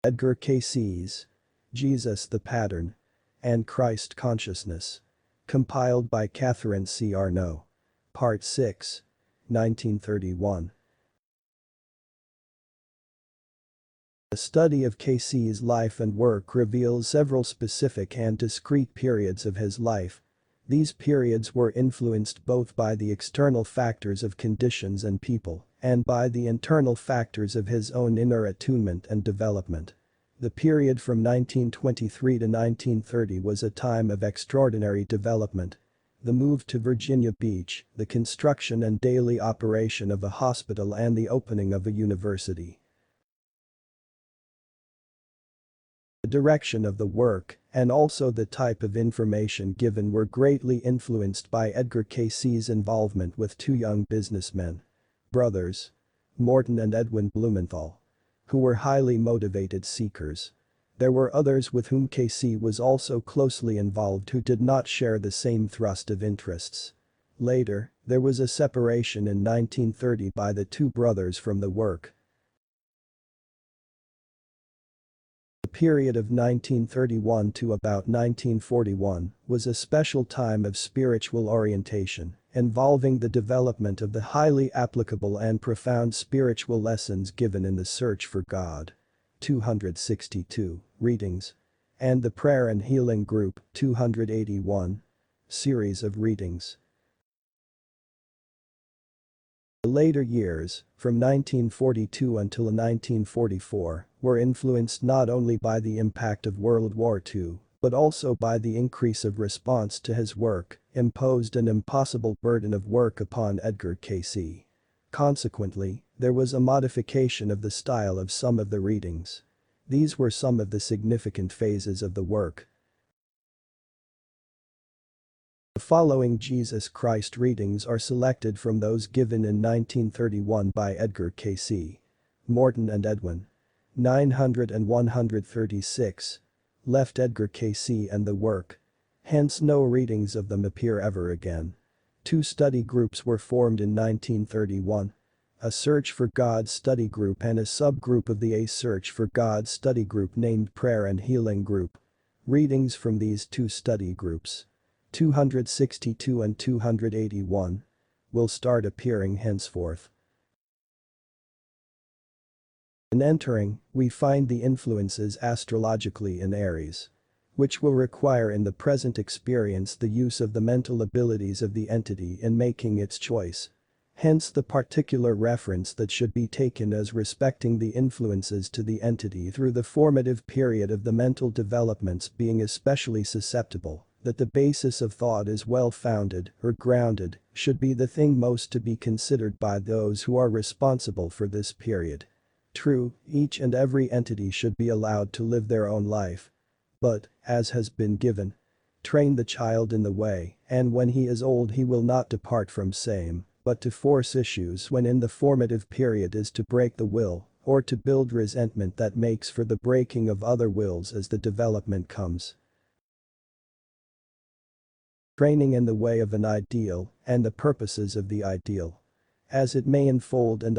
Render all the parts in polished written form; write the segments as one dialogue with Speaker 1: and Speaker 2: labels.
Speaker 1: Edgar Cayce, Jesus the Pattern, and Christ Consciousness. Compiled by Catherine C. Arnaud. Part 6. 1931. The study of Cayce's life and work reveals several specific and discrete periods of his life. These periods were influenced both by the external factors of conditions and people and by the internal factors of his own inner attunement and development. The period from 1923 to 1930 was a time of extraordinary development. The move to Virginia Beach, the construction and daily operation of a hospital and the opening of a university. The direction of the work and also the type of information given were greatly influenced by Edgar Cayce's involvement with two young businessmen, brothers, Morton and Edwin Blumenthal, who were highly motivated seekers. There were others with whom Cayce was also closely involved who did not share the same thrust of interests. Later, there was a separation in 1930 by the two brothers from the work. The period of 1931 to about 1941 was a special time of spiritual orientation, involving the development of the highly applicable and profound spiritual lessons given in The Search for God. 262 readings. And the Prayer and Healing Group, 281 series of readings. The later years, from 1942 until 1944, were influenced not only by the impact of World War II, but also by the increase of response to his work, imposed an impossible burden of work upon Edgar Cayce. Consequently, there was a modification of the style of some of the readings. These were some of the significant phases of the work. The following Jesus Christ readings are selected from those given in 1931 by Edgar Cayce. Morton and Edwin. 900 and 136. Left Edgar Cayce and the work. Hence no readings of them appear ever again. Two study groups were formed in 1931. A Search for God study group and a subgroup of the A Search for God study group named Prayer and Healing Group. Readings from these two study groups, 262 and 281, will start appearing henceforth. In entering, we find the influences astrologically in Aries, which will require in the present experience the use of the mental abilities of the entity in making its choice. Hence the particular reference that should be taken as respecting the influences to the entity through the formative period of the mental developments being especially susceptible, that the basis of thought is well-founded or grounded, should be the thing most to be considered by those who are responsible for this period. True, each and every entity should be allowed to live their own life. But, as has been given, train the child in the way, and when he is old he will not depart from same. But to force issues when in the formative period is to break the will, or to build resentment that makes for the breaking of other wills as the development comes. Training in the way of an ideal, and the purposes of the ideal, as it may unfold in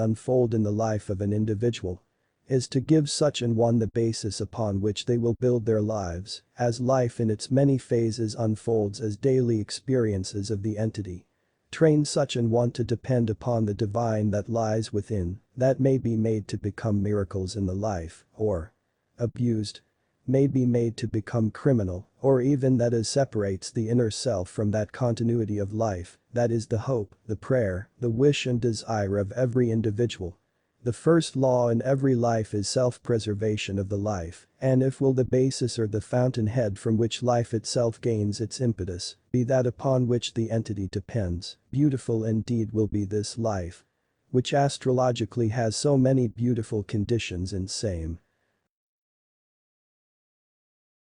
Speaker 1: the life of an individual, is to give such an one the basis upon which they will build their lives, as life in its many phases unfolds as daily experiences of the entity. Train such an one to depend upon the divine that lies within, that may be made to become miracles in the life, or, abused, may be made to become criminal, or even that is separates the inner self from that continuity of life, that is the hope, the prayer, the wish and desire of every individual. The first law in every life is self-preservation of the life, and if will the basis or the fountainhead from which life itself gains its impetus, be that upon which the entity depends, beautiful indeed will be this life, which astrologically has so many beautiful conditions in same.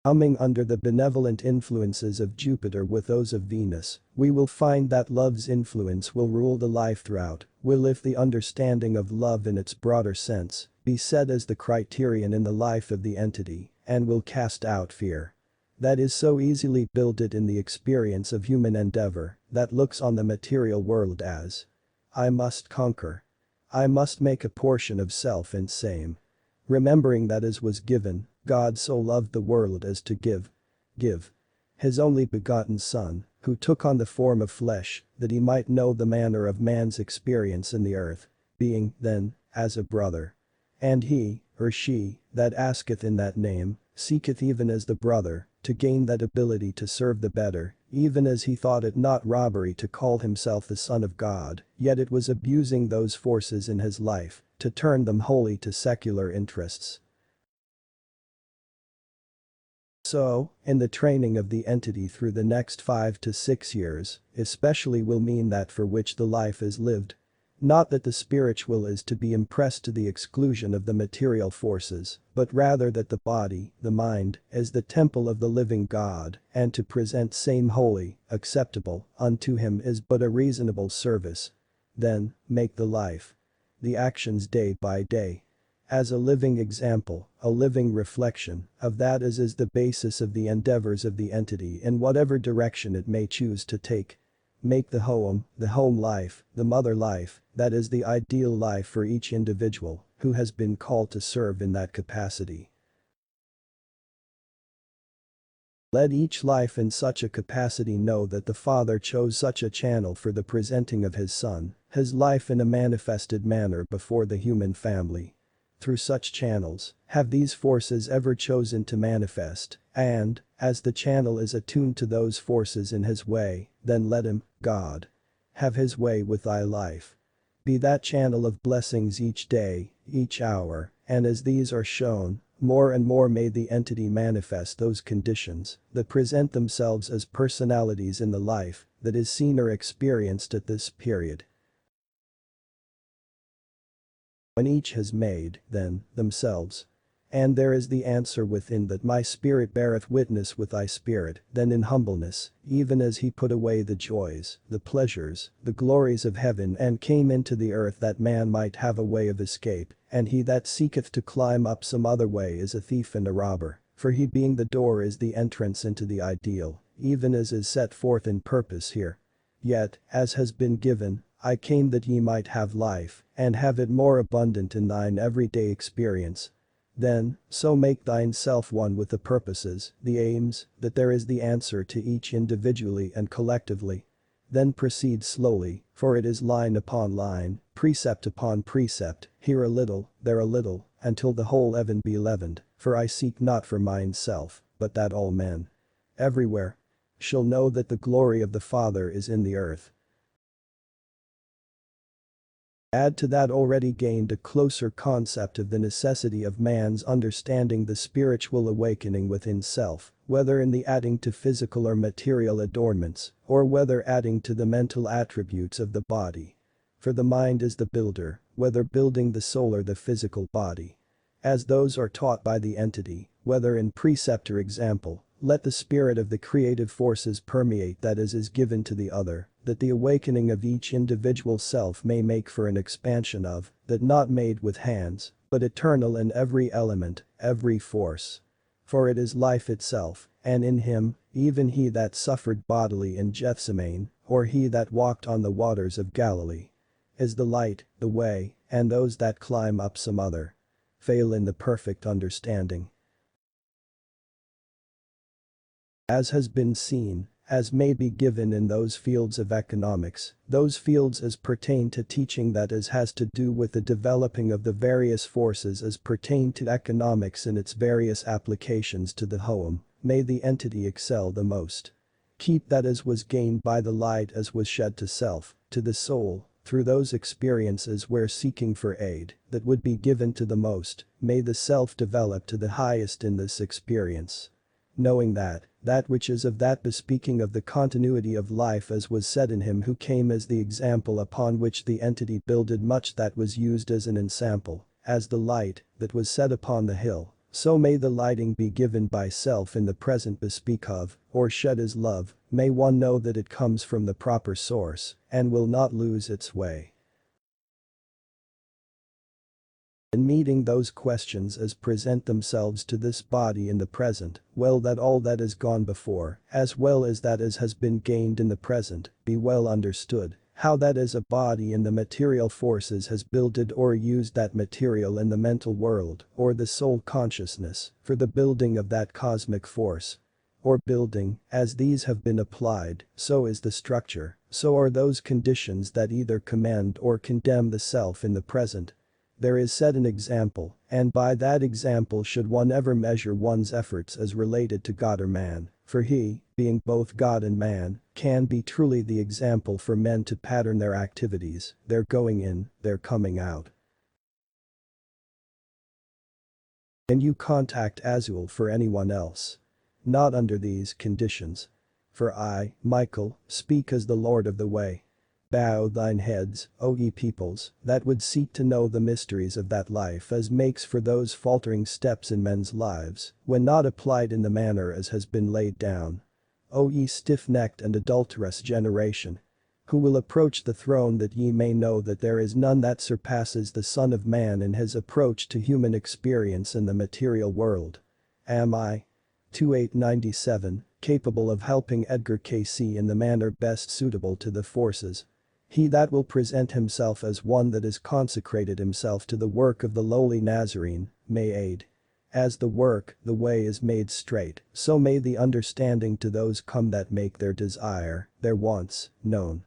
Speaker 1: Coming under the benevolent influences of Jupiter with those of Venus, we will find that love's influence will rule the life throughout, will if the understanding of love in its broader sense be set as the criterion in the life of the entity, and will cast out fear. That is so easily builded in the experience of human endeavor, that looks on the material world as, I must conquer. I must make a portion of self in same. Remembering that as was given, God so loved the world as to give his only begotten Son, who took on the form of flesh, that he might know the manner of man's experience in the earth, being, then, as a brother. And he, or she, that asketh in that name, seeketh even as the brother, to gain that ability to serve the better, even as he thought it not robbery to call himself the Son of God, yet it was abusing those forces in his life, to turn them wholly to secular interests. So, in the training of the entity through the next 5 to 6 years, especially will mean that for which the life is lived. Not that the spiritual is to be impressed to the exclusion of the material forces, but rather that the body, the mind, is the temple of the living God, and to present same holy, acceptable, unto him is but a reasonable service. Then, make the life, the actions day by day, as a living example, a living reflection of that as is the basis of the endeavors of the entity in whatever direction it may choose to take. Make the home life, the mother life, that is the ideal life for each individual who has been called to serve in that capacity. Let each life in such a capacity know that the Father chose such a channel for the presenting of his Son, his life in a manifested manner before the human family. Through such channels, have these forces ever chosen to manifest, and, as the channel is attuned to those forces in his way, then let him, God, have his way with thy life. Be that channel of blessings each day, each hour, and as these are shown, more and more may the entity manifest those conditions that present themselves as personalities in the life that is seen or experienced at this period. When each has made, then, themselves. And there is the answer within that my spirit beareth witness with thy spirit, then in humbleness, even as he put away the joys, the pleasures, the glories of heaven and came into the earth that man might have a way of escape, and he that seeketh to climb up some other way is a thief and a robber, for he being the door is the entrance into the ideal, even as is set forth in purpose here. Yet, as has been given, I came that ye might have life, and have it more abundant in thine everyday experience. Then, so make thine self one with the purposes, the aims, that there is the answer to each individually and collectively. Then proceed slowly, for it is line upon line, precept upon precept, here a little, there a little, until the whole heaven be leavened, for I seek not for mine self, but that all men, everywhere, shall know that the glory of the Father is in the earth. Add to that already gained a closer concept of the necessity of man's understanding the spiritual awakening within self, whether in the adding to physical or material adornments, or whether adding to the mental attributes of the body. For the mind is the builder, whether building the soul or the physical body. As those are taught by the entity, whether in precept or example, let the spirit of the creative forces permeate that as is given to the other, that the awakening of each individual self may make for an expansion of, that not made with hands, but eternal in every element, every force. For it is life itself, and in him, even he that suffered bodily in Gethsemane, or he that walked on the waters of Galilee, is the light, the way, and those that climb up some other fail in the perfect understanding. As has been seen, as may be given in those fields of economics, those fields as pertain to teaching that as has to do with the developing of the various forces as pertain to economics in its various applications to the home, may the entity excel the most. Keep that as was gained by the light as was shed to self, to the soul, through those experiences where seeking for aid, that would be given to the most, may the self develop to the highest in this experience. Knowing that which is of that bespeaking of the continuity of life as was said in him who came as the example upon which the entity builded much that was used as an ensample, as the light that was set upon the hill, so may the lighting be given by self in the present bespeak of, or shed as love, may one know that it comes from the proper source, and will not lose its way. In meeting those questions as present themselves to this body in the present, well that all that is gone before, as well as that as has been gained in the present, be well understood, How that as a body in the material forces has builded or used that material in the mental world or the soul consciousness for the building of that cosmic force. Or building, as these have been applied, so is the structure, so are those conditions that either commend or condemn the self in the present. There is set an example, and by that example should one ever measure one's efforts as related to God or man, for he, being both God and man, can be truly the example for men to pattern their activities, their going in, their coming out. Can you contact Azul for anyone else? Not under these conditions. For I, Michael, speak as the Lord of the way. Bow thine heads, O ye peoples, that would seek to know the mysteries of that life as makes for those faltering steps in men's lives, when not applied in the manner as has been laid down. O ye stiff-necked and adulterous generation! Who will approach the throne that ye may know that there is none that surpasses the Son of Man in his approach to human experience in the material world? Am I? 2897, capable of helping Edgar Cayce in the manner best suitable to the forces. He that will present himself as one that has consecrated himself to the work of the lowly Nazarene, may aid. As the work, the way is made straight, so may the understanding to those come that make their desire, their wants, known.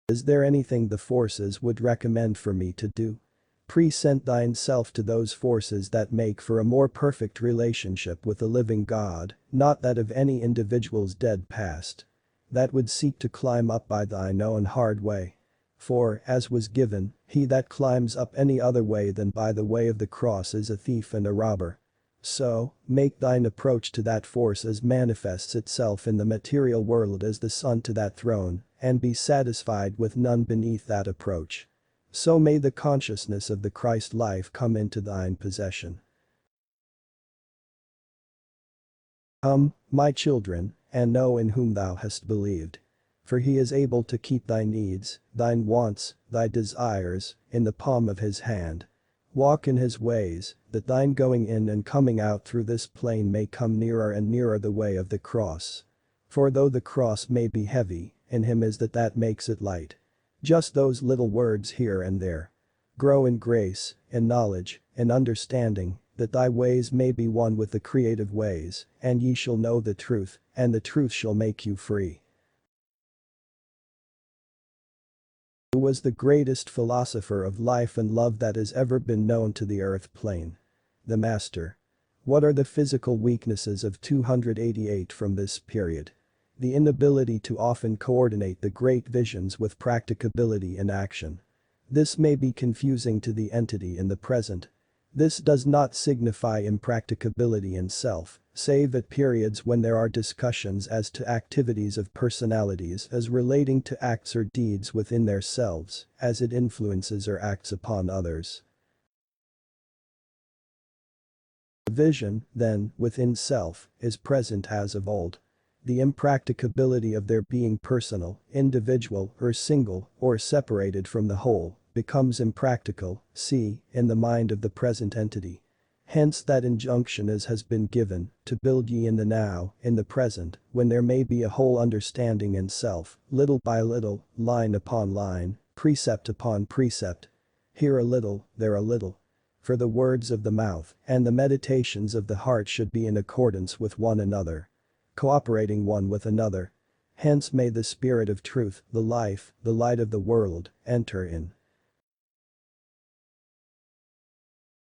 Speaker 1: Is there anything the forces would recommend for me to do? Present thyself to those forces that make for a more perfect relationship with the living God, not that of any individual's dead past. That would seek to climb up by thine own hard way. For, as was given, he that climbs up any other way than by the way of the cross is a thief and a robber. So, make thine approach to that force as manifests itself in the material world as the sun to that throne, and be satisfied with none beneath that approach. So may the consciousness of the Christ life come into thine possession. Come, my children, and know in whom thou hast believed. For he is able to keep thy needs, thine wants, thy desires, in the palm of his hand. Walk in his ways, that thine going in and coming out through this plane may come nearer and nearer the way of the cross. For though the cross may be heavy, in him is that makes it light. Just those little words here and there. Grow in grace, in knowledge, in understanding, that thy ways may be one with the creative ways, and ye shall know the truth, and the truth shall make you free. Who was the greatest philosopher of life and love that has ever been known to the earth plane? The Master. What are the physical weaknesses of 288 from this period? The inability to often coordinate the great visions with practicability in action. This may be confusing to the entity in the present. This does not signify impracticability in self, save at periods when there are discussions as to activities of personalities as relating to acts or deeds within their selves, as it influences or acts upon others. The vision, then, within self, is present as of old. The impracticability of their being personal, individual or single or separated from the whole becomes impractical, see, in the mind of the present entity. Hence that injunction as has been given, to build ye in the now, in the present, when there may be a whole understanding in self, little by little, line upon line, precept upon precept. Here a little, there a little. For the words of the mouth and the meditations of the heart should be in accordance with one another. Cooperating one with another. Hence may the Spirit of truth, the life, the light of the world, enter in.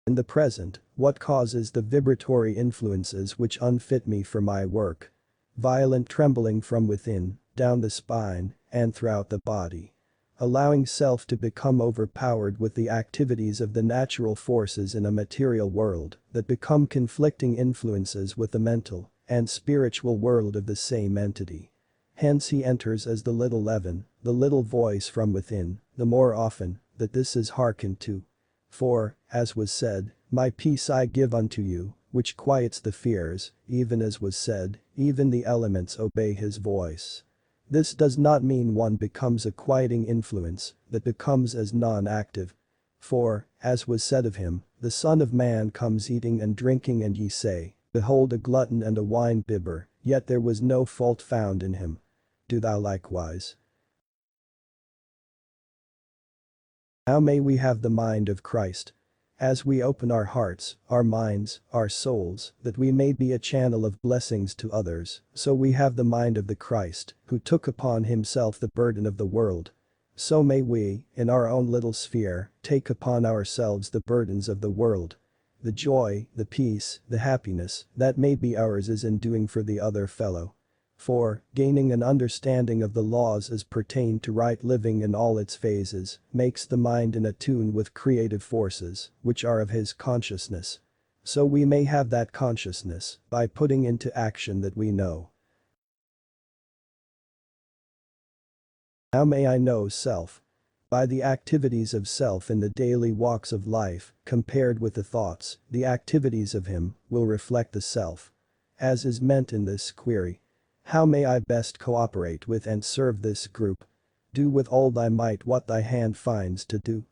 Speaker 1: In the present, what causes the vibratory influences which unfit me for my work? Violent trembling from within, down the spine, and throughout the body. Allowing self to become overpowered with the activities of the natural forces in a material world that become conflicting influences with the mental and spiritual world of the same entity. Hence he enters as the little leaven, the little voice from within, the more often that this is hearkened to. For, as was said, my peace I give unto you, which quiets the fears, even as was said, even the elements obey his voice. This does not mean one becomes a quieting influence that becomes as non-active. For, as was said of him, the Son of Man comes eating and drinking and ye say, behold a glutton and a wine-bibber, yet there was no fault found in him. do thou likewise. Now may we have the mind of Christ. As we open our hearts, our minds, our souls, that we may be a channel of blessings to others, so we have the mind of the Christ, who took upon himself the burden of the world. So may we, in our own little sphere, take upon ourselves the burdens of the world. The joy, the peace, the happiness, that may be ours is in doing for the other fellow. For, gaining an understanding of the laws as pertain to right living in all its phases, makes the mind in attune with creative forces, which are of his consciousness. So we may have that consciousness, by putting into action that we know. How may I know self? By the activities of self in the daily walks of life, compared with the thoughts, the activities of him, will reflect the self. As is meant in this query. How may I best cooperate with and serve this group? Do with all thy might what thy hand finds to do.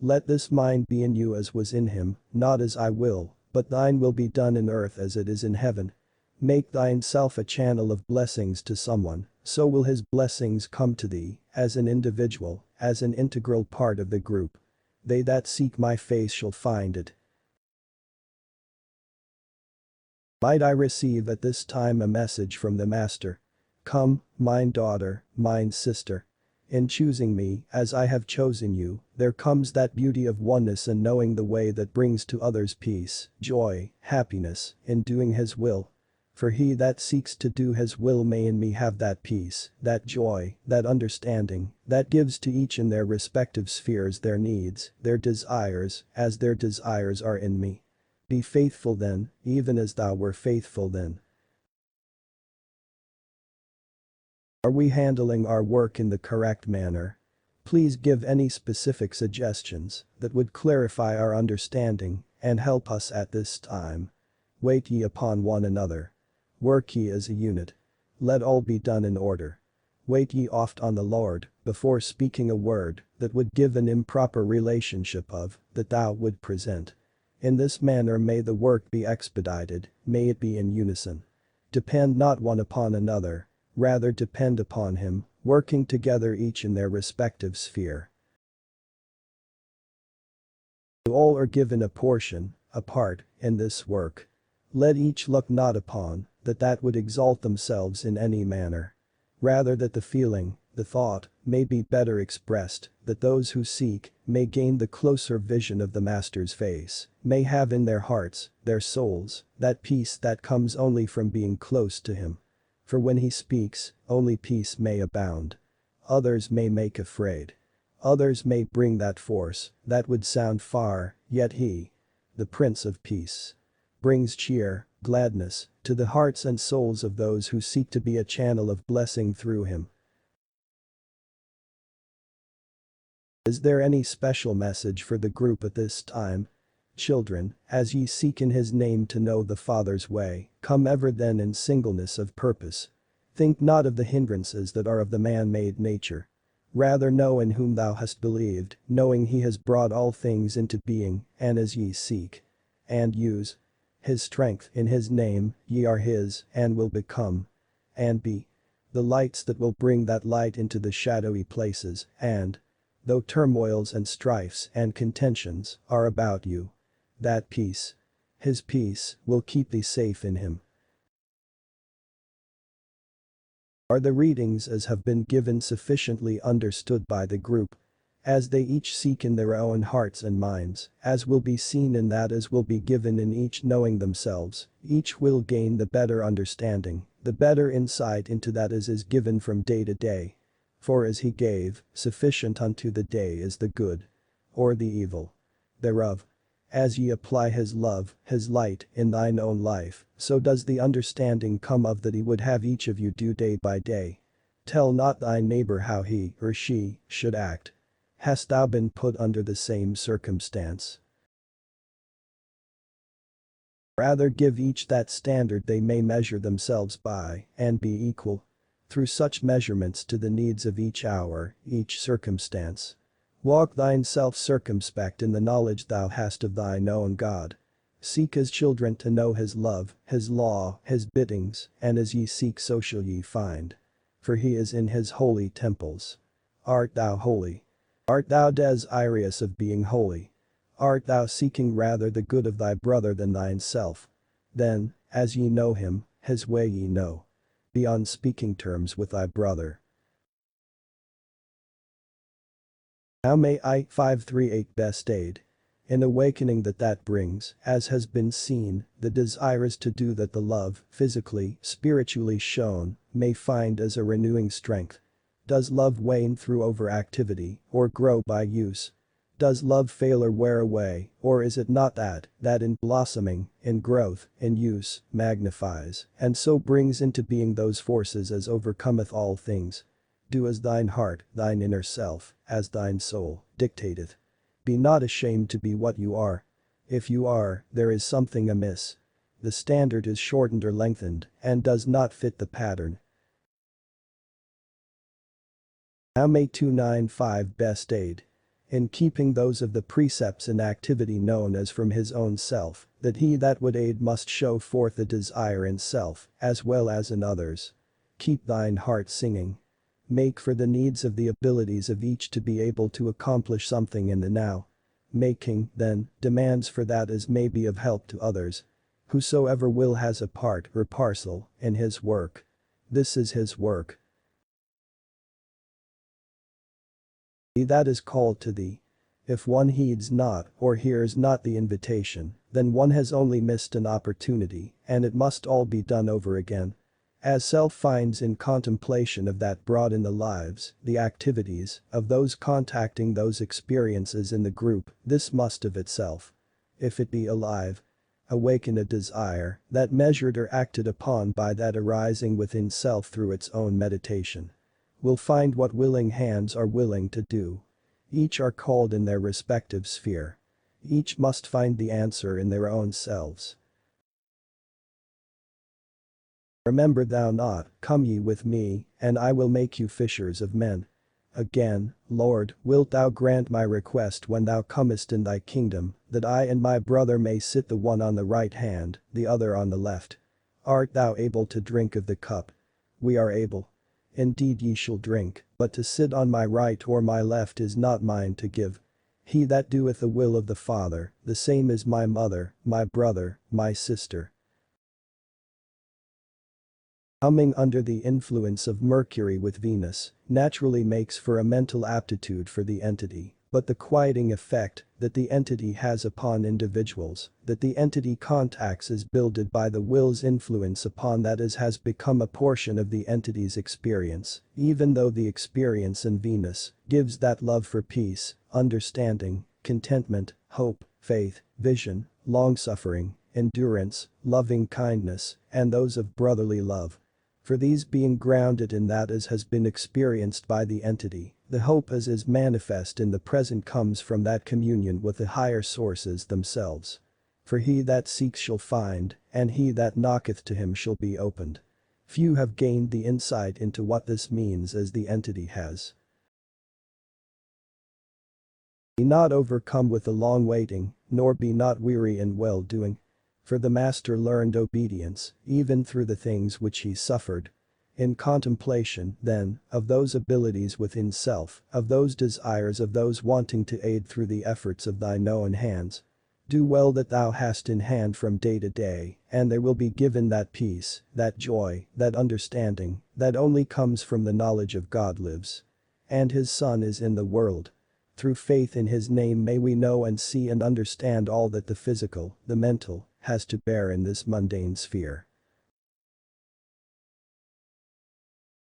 Speaker 1: Let this mind be in you as was in him, not as I will, but thine will be done in earth as it is in heaven. Make thine self a channel of blessings to someone, so will his blessings come to thee, as an individual, as an integral part of the group. They that seek my face shall find it. Might I receive at this time a message from the Master? Come, mine daughter, mine sister. In choosing me, as I have chosen you, there comes that beauty of oneness and knowing the way that brings to others peace, joy, happiness, in doing his will. For he that seeks to do his will may in me have that peace, that joy, that understanding, that gives to each in their respective spheres their needs, their desires, as their desires are in me. Be faithful then, even as thou were faithful then. Are we handling our work in the correct manner? Please give any specific suggestions that would clarify our understanding and help us at this time. Wait ye upon one another. Work ye as a unit. Let all be done in order. Wait ye oft on the Lord, before speaking a word that would give an improper relationship of, that thou would present. In this manner may the work be expedited, may it be in unison. Depend not one upon another, rather depend upon him, working together each in their respective sphere. To all are given a portion, a part, in this work. Let each look not upon, that would exalt themselves in any manner. Rather that the feeling, the thought, may be better expressed, that those who seek, may gain the closer vision of the Master's face, may have in their hearts, their souls, that peace that comes only from being close to him. For when he speaks, only peace may abound. Others may make afraid. Others may bring that force, that would sound far, yet he, the Prince of Peace, brings cheer, gladness, to the hearts and souls of those who seek to be a channel of blessing through him. Is there any special message for the group at this time? Children, as ye seek in his name to know the Father's way, come ever then in singleness of purpose. Think not of the hindrances that are of the man-made nature. Rather know in whom thou hast believed, knowing he has brought all things into being, and as ye seek and use his strength in his name, ye are his, and will become and be the lights that will bring that light into the shadowy places, and though turmoils and strifes and contentions are about you, that peace, his peace, will keep thee safe in him. Are the readings as have been given sufficiently understood by the group? As they each seek in their own hearts and minds, as will be seen in that as will be given in each knowing themselves, each will gain the better understanding, the better insight into that as is given from day to day. For as he gave, sufficient unto the day is the good, or the evil thereof. As ye apply his love, his light, in thine own life, so does the understanding come of that he would have each of you do day by day. Tell not thy neighbor how he or she should act. Hast thou been put under the same circumstance? Rather give each that standard they may measure themselves by, and be equal. Through such measurements to the needs of each hour, each circumstance. Walk thine self circumspect in the knowledge thou hast of thine own God. Seek as children to know his love, his law, his biddings, and as ye seek so shall ye find. for he is in his holy temples. Art thou holy? Art thou desirous of being holy? Art thou seeking rather the good of thy brother than thine self? Then, as ye know him, his way ye know. Be on speaking terms with thy brother. How may I 538 best aid? In awakening that brings, as has been seen, the desire is to do that the love, physically, spiritually shown, may find as a renewing strength. Does love wane through overactivity, or grow by use? Does love fail or wear away, or is it not that in blossoming, in growth, in use, magnifies, and so brings into being those forces as overcometh all things? Do as thine heart, thine inner self, as thine soul, dictateth. Be not ashamed to be what you are. If you are, there is something amiss. The standard is shortened or lengthened, and does not fit the pattern. How may 295 best aid? In keeping those of the precepts in activity known as from his own self, that he that would aid must show forth a desire in self, as well as in others. Keep thine heart singing. Make for the needs of the abilities of each to be able to accomplish something in the now. Making, then, demands for that as may be of help to others. Whosoever will has a part or parcel in his work. This is his work. He that is called to thee. If one heeds not or hears not the invitation, then one has only missed an opportunity, and it must all be done over again. As self finds in contemplation of that brought in the lives, the activities, of those contacting those experiences in the group, this must of itself. If it be alive, awaken a desire, that measured or acted upon by that arising within self through its own meditation. Will find what willing hands are willing to do. Each are called in their respective sphere. Each must find the answer in their own selves. Remember thou not, come ye with me, and I will make you fishers of men. Again, Lord, wilt thou grant my request when thou comest in thy kingdom, that I and my brother may sit the one on the right hand, the other on the left. Art thou able to drink of the cup? We are able. Indeed ye shall drink, but to sit on my right or my left is not mine to give. He that doeth the will of the Father, the same is my mother, my brother, my sister. Humming under the influence of Mercury with Venus naturally makes for a mental aptitude for the entity, but the quieting effect that the entity has upon individuals, that the entity contacts is builded by the will's influence upon that as has become a portion of the entity's experience, even though the experience in Venus gives that love for peace, understanding, contentment, hope, faith, vision, long-suffering, endurance, loving kindness, and those of brotherly love. For these being grounded in that as has been experienced by the entity, the hope as is manifest in the present comes from that communion with the higher sources themselves. For he that seeks shall find, and he that knocketh to him shall be opened. Few have gained the insight into what this means as the entity has. Be not overcome with the long waiting, nor be not weary in well-doing. For the Master learned obedience, even through the things which he suffered. In contemplation, then, of those abilities within self, of those desires of those wanting to aid through the efforts of thine own hands. Do well that thou hast in hand from day to day, and there will be given that peace, that joy, that understanding, that only comes from the knowledge of God lives. And his Son is in the world. Through faith in his name may we know and see and understand all that the physical, the mental, has to bear in this mundane sphere.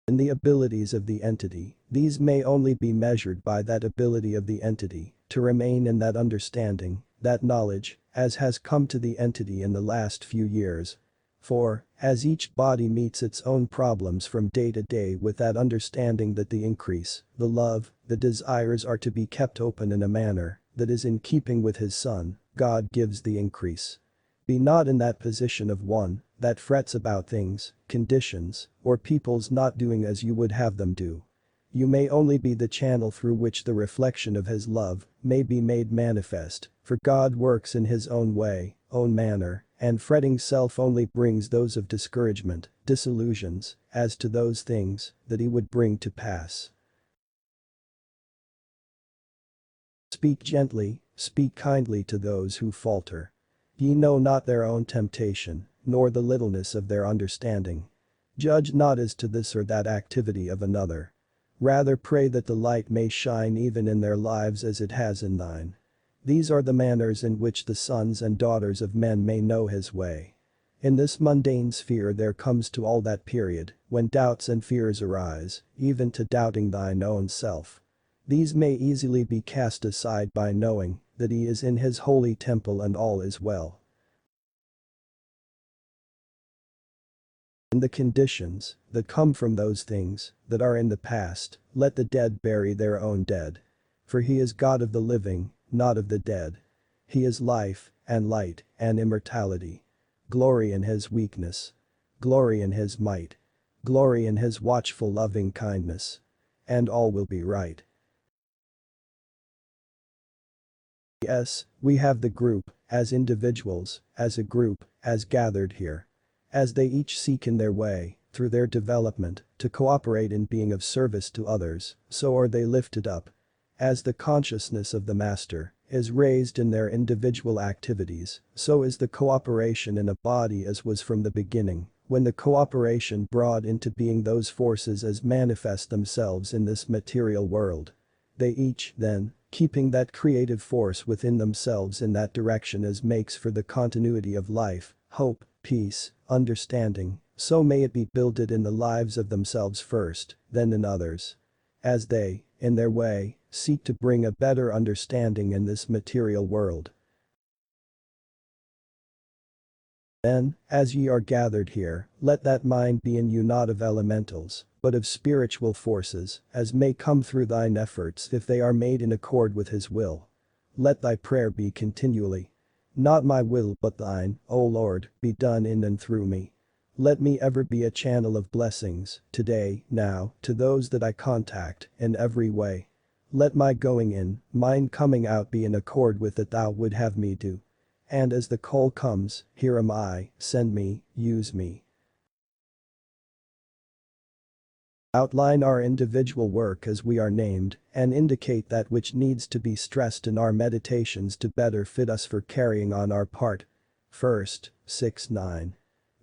Speaker 1: In the abilities of the entity, these may only be measured by that ability of the entity to remain in that understanding, that knowledge, as has come to the entity in the last few years. For, as each body meets its own problems from day to day with that understanding that the increase, the love, the desires are to be kept open in a manner that is in keeping with his Son, God gives the increase. Be not in that position of one that frets about things, conditions, or people's not doing as you would have them do. You may only be the channel through which the reflection of his love may be made manifest, for God works in his own way, own manner, and fretting self only brings those of discouragement, disillusions, as to those things that he would bring to pass. Speak gently, speak kindly to those who falter. Ye know not their own temptation, nor the littleness of their understanding. Judge not as to this or that activity of another. Rather pray that the light may shine even in their lives as it has in thine. These are the manners in which the sons and daughters of men may know his way. In this mundane sphere there comes to all that period, when doubts and fears arise, even to doubting thine own self. These may easily be cast aside by knowing that he is in his holy temple and all is well. In the conditions that come from those things that are in the past, let the dead bury their own dead. For he is God of the living, not of the dead. He is life, and light, and immortality. Glory in his weakness. Glory in his might. Glory in his watchful loving kindness. And all will be right. Yes, we have the group, as individuals, as a group, as gathered here. As they each seek in their way, through their development, to cooperate in being of service to others, so are they lifted up. As the consciousness of the Master is raised in their individual activities, so is the cooperation in a body as was from the beginning, when the cooperation brought into being those forces as manifest themselves in this material world. They each, then, keeping that creative force within themselves in that direction as makes for the continuity of life, hope, peace, understanding, so may it be builded in the lives of themselves first, then in others. As they, in their way, seek to bring a better understanding in this material world. Then, as ye are gathered here, let that mind be in you not of elementals, but of spiritual forces, as may come through thine efforts if they are made in accord with his will. Let thy prayer be continually. Not my will but thine, O Lord, be done in and through me. Let me ever be a channel of blessings, today, now, to those that I contact, in every way. Let my going in, mine coming out be in accord with that thou would have me do. And as the call comes, here am I, send me, use me. Outline our individual work as we are named, and indicate that which needs to be stressed in our meditations to better fit us for carrying on our part. First, 6-9.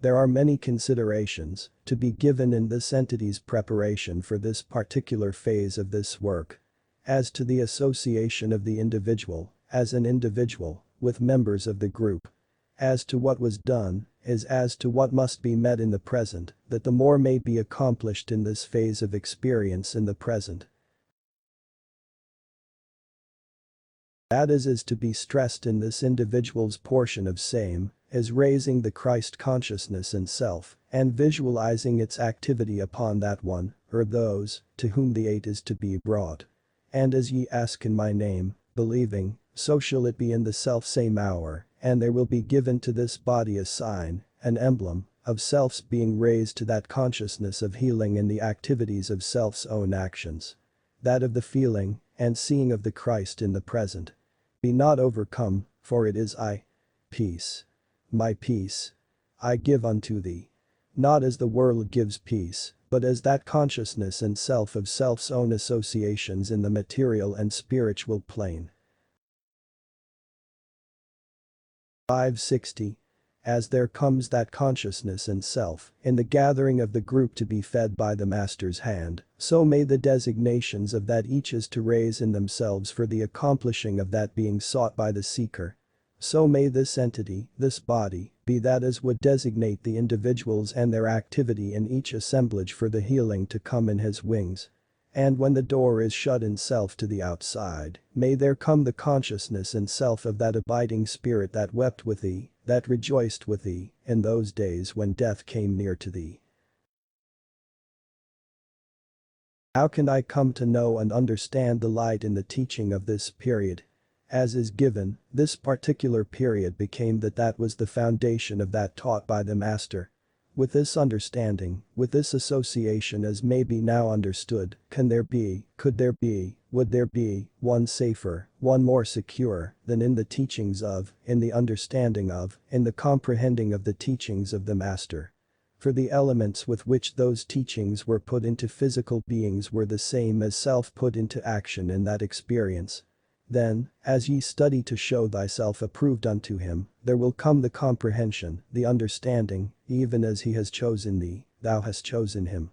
Speaker 1: There are many considerations to be given in this entity's preparation for this particular phase of this work. As to the association of the individual, as an individual, with members of the group. As to what was done, is as to what must be met in the present, that the more may be accomplished in this phase of experience in the present. That is to be stressed in this individual's portion of same, is raising the Christ consciousness in self, and visualizing its activity upon that one, or those, to whom the aid is to be brought. And as ye ask in my name, believing, so shall it be in the self-same hour, and there will be given to this body a sign, an emblem, of self's being raised to that consciousness of healing in the activities of self's own actions. That of the feeling and seeing of the Christ in the present. Be not overcome, for it is I. Peace. My peace. I give unto thee. Not as the world gives peace, but as that consciousness and self of self's own associations in the material and spiritual plane. 560. As there comes that consciousness and self in the gathering of the group to be fed by the Master's hand, so may the designations of that each is to raise in themselves for the accomplishing of that being sought by the seeker. So may this entity, this body, be that as would designate the individuals and their activity in each assemblage for the healing to come in his wings. And when the door is shut in self to the outside, may there come the consciousness in self of that abiding spirit that wept with thee, that rejoiced with thee, in those days when death came near to thee. How can I come to know and understand the light in the teaching of this period? As is given, this particular period became that was the foundation of that taught by the Master. With this understanding, with this association as may be now understood, can there be, could there be, would there be, one safer, one more secure, than in the teachings of, in the understanding of, in the comprehending of the teachings of the Master. For the elements with which those teachings were put into physical beings were the same as self put into action in that experience. Then, as ye study to show thyself approved unto him, there will come the comprehension, the understanding, even as he has chosen thee, thou hast chosen him.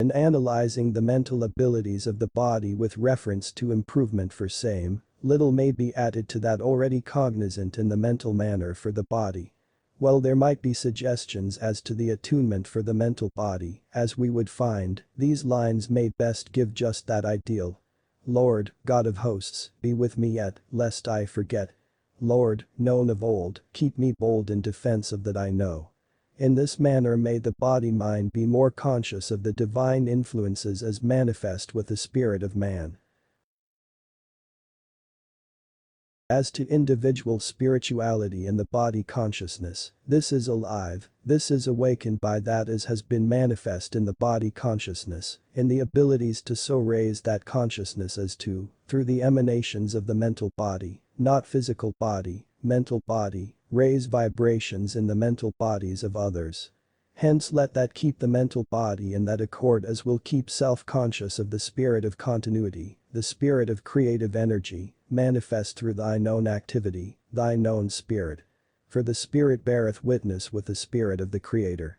Speaker 1: In analyzing the mental abilities of the body with reference to improvement for same, little may be added to that already cognizant in the mental manner for the body. While there might be suggestions as to the attunement for the mental body, as we would find, these lines may best give just that ideal. Lord, God of hosts, be with me yet, lest I forget. Lord, known of old, keep me bold in defense of that I know. In this manner may the body-mind be more conscious of the divine influences as manifest with the spirit of man. As to individual spirituality in the body consciousness, this is alive, this is awakened by that as has been manifest in the body consciousness, in the abilities to so raise that consciousness as to, through the emanations of the mental body, not physical body, mental body, raise vibrations in the mental bodies of others. Hence let that keep the mental body in that accord as will keep self-conscious of the spirit of continuity, the spirit of creative energy, manifest through thy known activity, thy known spirit. For the spirit beareth witness with the spirit of the Creator.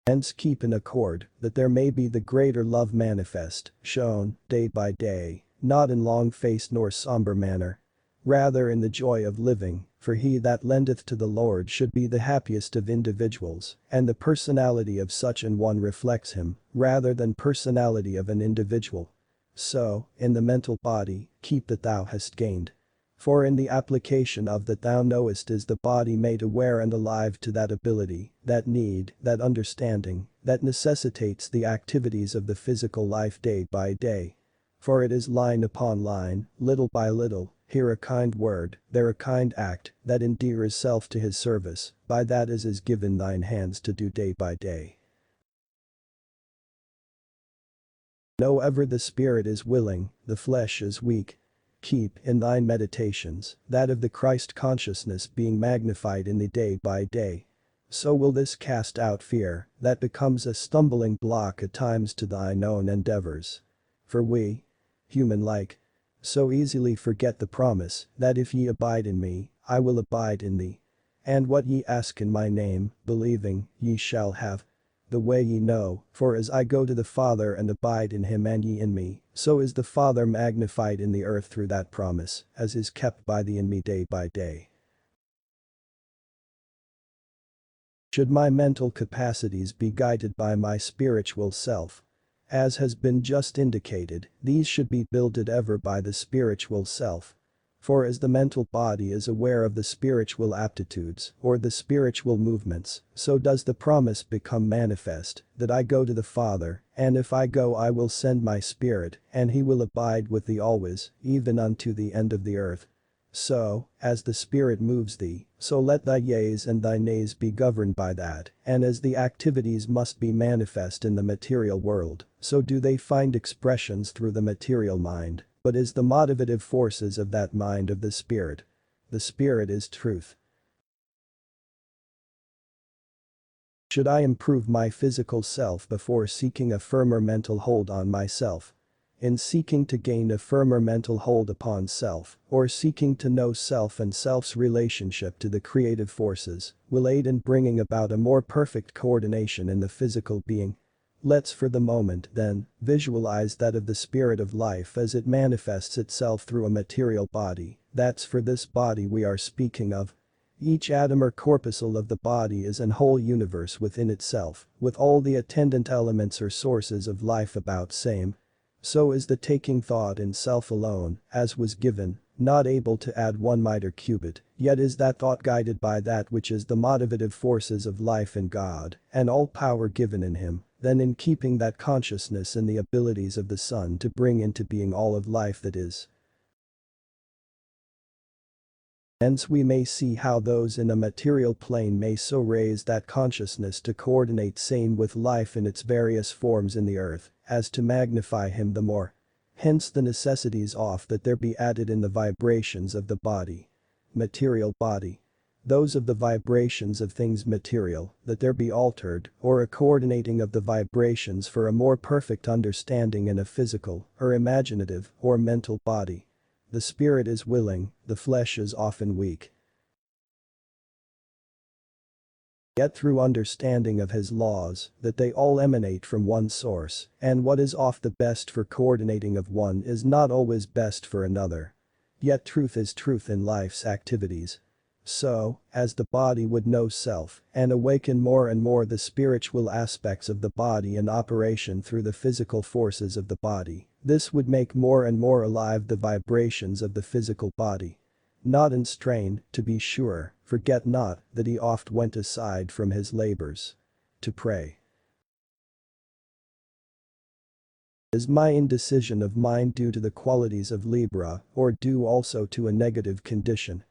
Speaker 1: Hence keep in accord, that there may be the greater love manifest, shown, day by day, not in long-faced nor somber manner. Rather in the joy of living, for he that lendeth to the Lord should be the happiest of individuals, and the personality of such an one reflects him, rather than personality of an individual. So, in the mental body, keep that thou hast gained. For in the application of that thou knowest is the body made aware and alive to that ability, that need, that understanding, that necessitates the activities of the physical life day by day. For it is line upon line, little by little, here a kind word, there a kind act, that endears self to his service, by that as is given thine hands to do day by day. Know ever the spirit is willing, the flesh is weak. Keep, in thine meditations, that of the Christ consciousness being magnified in thee day by day. So will this cast out fear, that becomes a stumbling block at times to thine own endeavors. For we, human-like, so easily forget the promise, that if ye abide in me, I will abide in thee. And what ye ask in my name, believing, ye shall have. The way ye know, for as I go to the Father and abide in him and ye in me, so is the Father magnified in the earth through that promise, as is kept by thee in me day by day. Should my mental capacities be guided by my spiritual self? As has been just indicated, these should be builded ever by the spiritual self. For as the mental body is aware of the spiritual aptitudes, or the spiritual movements, so does the promise become manifest, that I go to the Father, and if I go I will send my Spirit, and he will abide with thee always, even unto the end of the earth. So, as the Spirit moves thee, so let thy yeas and thy nays be governed by that, and as the activities must be manifest in the material world, so do they find expressions through the material mind, but is the motivative forces of that mind of the Spirit. The Spirit is truth. Should I improve my physical self before seeking a firmer mental hold on myself? In seeking to gain a firmer mental hold upon self, or seeking to know self and self's relationship to the creative forces, will aid in bringing about a more perfect coordination in the physical being. Let's for the moment, then, visualize that of the spirit of life as it manifests itself through a material body, that's for this body we are speaking of. Each atom or corpuscle of the body is an whole universe within itself, with all the attendant elements or sources of life about same. So is the taking thought in self alone, as was given, not able to add one miter cubit, yet is that thought guided by that which is the motivative forces of life in God, and all power given in him, then in keeping that consciousness in the abilities of the Son to bring into being all of life that is. Hence we may see how those in a material plane may so raise that consciousness to coordinate same with life in its various forms in the earth, as to magnify him the more. Hence the necessities of that there be added in the vibrations of the body, material body. Those of the vibrations of things material, that there be altered, or a coordinating of the vibrations for a more perfect understanding in a physical, or imaginative, or mental body. The spirit is willing, the flesh is often weak. Yet through understanding of his laws, that they all emanate from one source, and what is oft the best for coordinating of one is not always best for another. Yet truth is truth in life's activities. So, as the body would know self, and awaken more and more the spiritual aspects of the body in operation through the physical forces of the body, this would make more and more alive the vibrations of the physical body. Not in strain, to be sure, forget not that he oft went aside from his labors to pray. Is my indecision of mind due to the qualities of Libra or due also to a negative condition?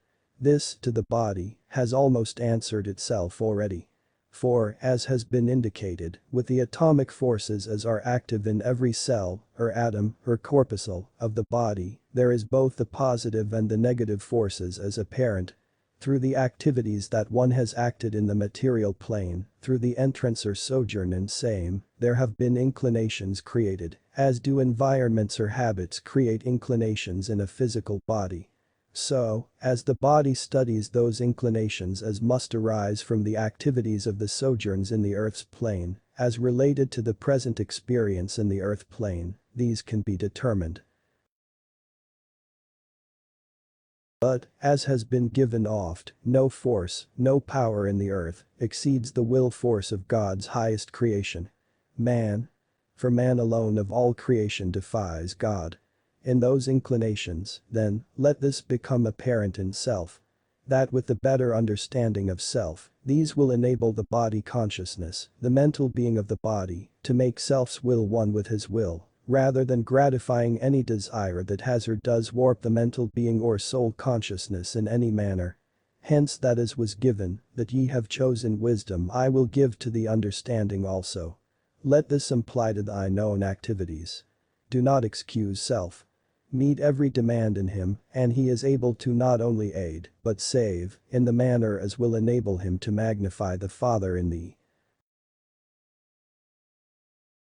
Speaker 1: This, to the body, has almost answered itself already. For, as has been indicated, with the atomic forces as are active in every cell, or atom, or corpuscle, of the body, there is both the positive and the negative forces as apparent. Through the activities that one has acted in the material plane, through the entrance or sojourn in same, there have been inclinations created, as do environments or habits create inclinations in a physical body. So, as the body studies those inclinations as must arise from the activities of the sojourns in the earth's plane, as related to the present experience in the earth plane, these can be determined. But, as has been given oft, no force, no power in the earth, exceeds the will force of God's highest creation. Man. For man alone of all creation defies God. In those inclinations, then, let this become apparent in self. That with the better understanding of self, these will enable the body consciousness, the mental being of the body, to make self's will one with his will, rather than gratifying any desire that has or does warp the mental being or soul consciousness in any manner. Hence that as was given, that ye have chosen wisdom I will give to the understanding also. Let this imply to thy known activities. Do not excuse self. Meet every demand in him, and he is able to not only aid, but save, in the manner as will enable him to magnify the Father in thee.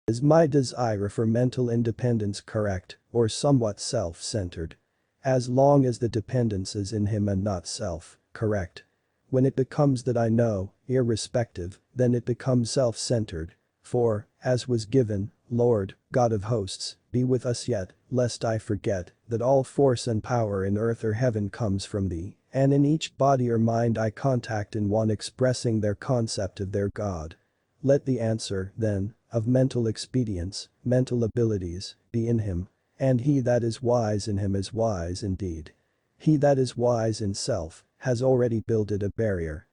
Speaker 1: Is my desire for mental independence correct, or somewhat self-centered? As long as the dependence is in him and not self, correct. When it becomes that I know, irrespective, then it becomes self-centered. For, as was given, Lord, God of hosts, be with us yet, lest I forget, that all force and power in earth or heaven comes from thee, and in each body or mind I contact in one expressing their concept of their God. Let the answer, then, of mental expedience, mental abilities, be in him. And he that is wise in him is wise indeed. He that is wise in self, has already builded a barrier.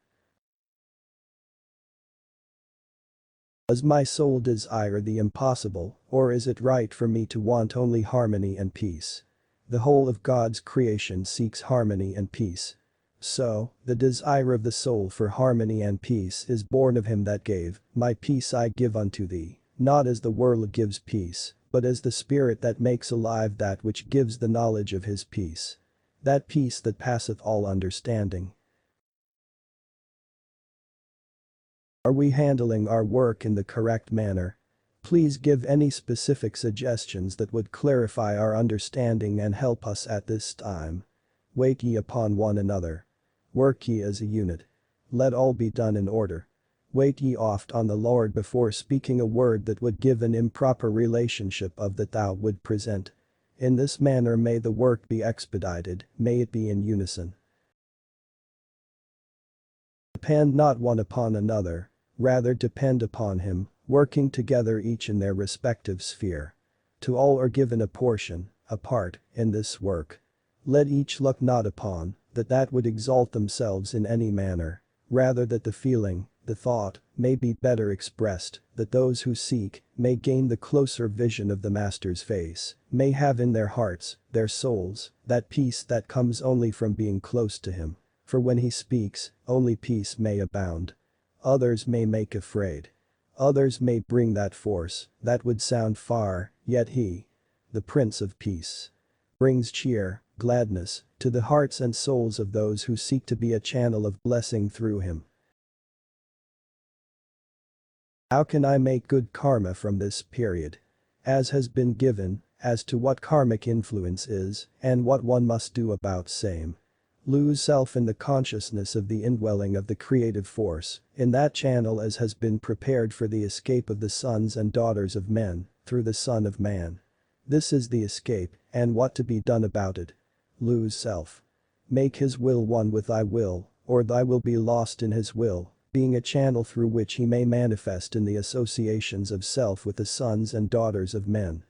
Speaker 1: Does my soul desire the impossible, or is it right for me to want only harmony and peace? The whole of God's creation seeks harmony and peace. So, the desire of the soul for harmony and peace is born of him that gave, my peace I give unto thee, not as the world gives peace, but as the Spirit that makes alive that which gives the knowledge of his peace. That peace that passeth all understanding. Are we handling our work in the correct manner? Please give any specific suggestions that would clarify our understanding and help us at this time. Wait ye upon one another. Work ye as a unit. Let all be done in order. Wait ye oft on the Lord before speaking a word that would give an improper relationship of that thou would present. In this manner may the work be expedited, may it be in unison. Depend not one upon another, rather depend upon him, working together each in their respective sphere. To all are given a portion, a part, in this work. Let each look not upon, that would exalt themselves in any manner, rather that the feeling, the thought, may be better expressed, that those who seek, may gain the closer vision of the Master's face, may have in their hearts, their souls, that peace that comes only from being close to him. For when he speaks, only peace may abound. Others may make afraid. Others may bring that force, that would sound far, yet he, the Prince of Peace, brings cheer, gladness, to the hearts and souls of those who seek to be a channel of blessing through him. How can I make good karma from this period? As has been given, as to what karmic influence is, and what one must do about same. Lose self in the consciousness of the indwelling of the creative force, in that channel as has been prepared for the escape of the sons and daughters of men, through the Son of Man. This is the escape, and what to be done about it. Lose self. Make his will one with thy will, or thy will be lost in his will, being a channel through which he may manifest in the associations of self with the sons and daughters of men.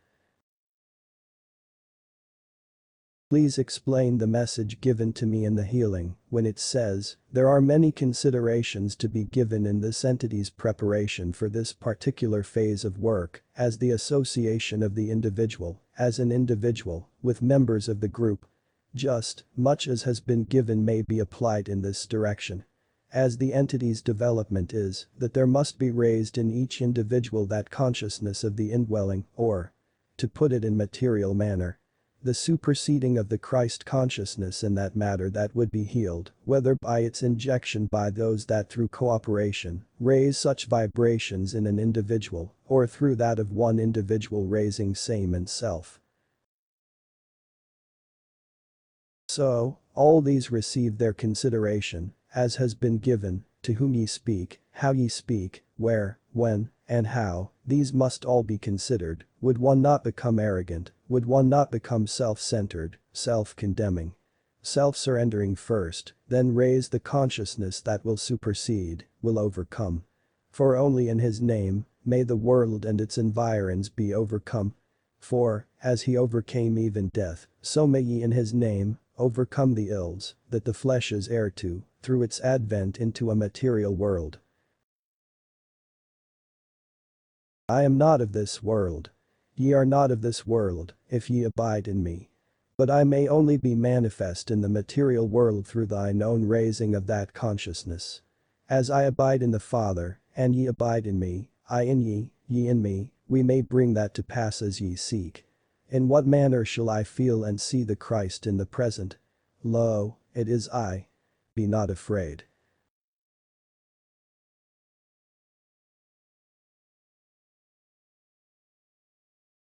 Speaker 1: Please explain the message given to me in the healing, when it says, there are many considerations to be given in this entity's preparation for this particular phase of work, as the association of the individual, as an individual, with members of the group. Just, much as has been given may be applied in this direction. As the entity's development is, that there must be raised in each individual that consciousness of the indwelling, or, to put it in material manner, the superseding of the Christ consciousness in that matter that would be healed, whether by its injection by those that through cooperation raise such vibrations in an individual, or through that of one individual raising same and self. So, all these receive their consideration, as has been given, to whom ye speak, how ye speak, where, when, and how, these must all be considered. Would one not become arrogant, would one not become self-centered, self-condemning, self-surrendering first, then raise the consciousness that will supersede, will overcome. For only in his name, may the world and its environs be overcome. For, as he overcame even death, so may ye in his name, overcome the ills that the flesh is heir to, through its advent into a material world. I am not of this world. Ye are not of this world, if ye abide in me. But I may only be manifest in the material world through thine own raising of that consciousness. As I abide in the Father, and ye abide in me, I in ye, ye in me, we may bring that to pass as ye seek. In what manner shall I feel and see the Christ in the present? Lo, it is I. Be not afraid.